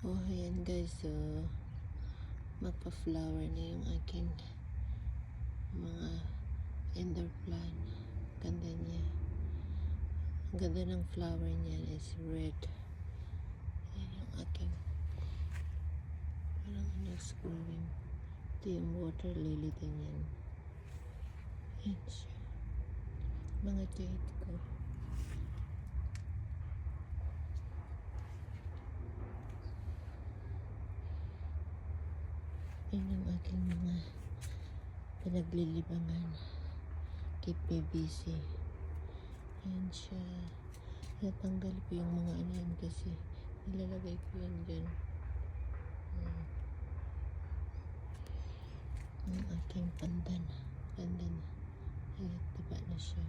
Oh, ayan guys, so magpa-flower na yung aking mga indoor plant. Ganda niya. Ang ganda ng flower niya is red. Ayan yung aking parang blooming. Ito yung water lily din yan. Ayan siya. Mga jade ko. Yan ang aking mga pinaglilibangan. Keep me busy. Yan siya. Natanggal ko yung mga ano yan kasi nilalagay ko yan dyan. Ang aking pandan. Pandan. Ayan, diba na siya.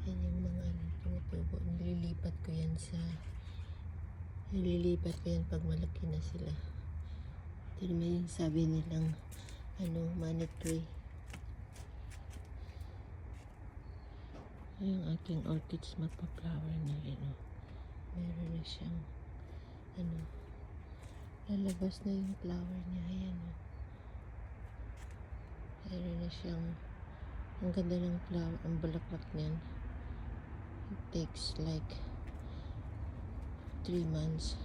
Yan yung mga ano, tumutubo. Nililipat ko yan pag malaki na sila. Ito naman yung sabi nilang money tree. Yung aking orchids magpa-flower na rin. Meron na siyang lalabas na yung flower niya. Ayan meron na siyang ang ganda ng flower. Ang bulaklak niyan. It takes like 3 months.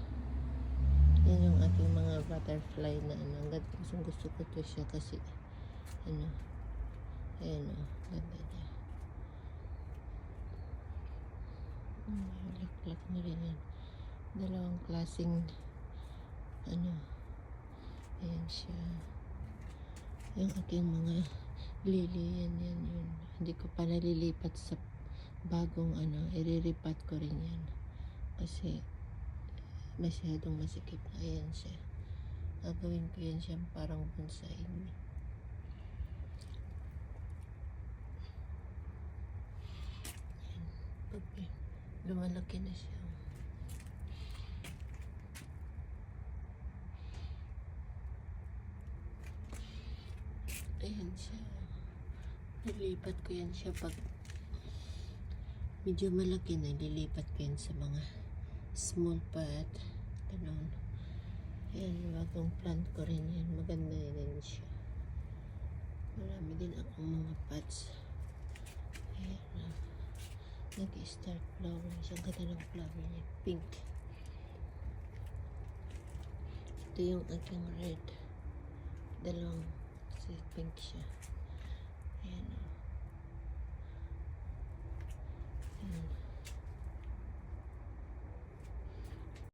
Yan yung aking mga butterfly na gusto ko to siya kasi ayan ganda niya. Bulaklak na rin yan. Dalawang klaseng ayan siya. Yung aking mga lily yan yun. Hindi ko pa nalilipat sa bagong iriripat ko rin yan kasi masyadong masikip na. Ayan siya. Gagawin ko yan siya parang bonsai. Pag lumalaki na siya. Ayan siya. Nilipat ko yan siya pag medyo malaki na. Nilipat ko yan sa mga small pot. Ganun. Ayan, bagong plant ko rin yan. Maganda din siya. Marami din akong mga pots. Ayan. Nag-start flowering siya. Ang ganda ng flower niya. Pink. Ito yung aking red. Dalawang kasi pink siya.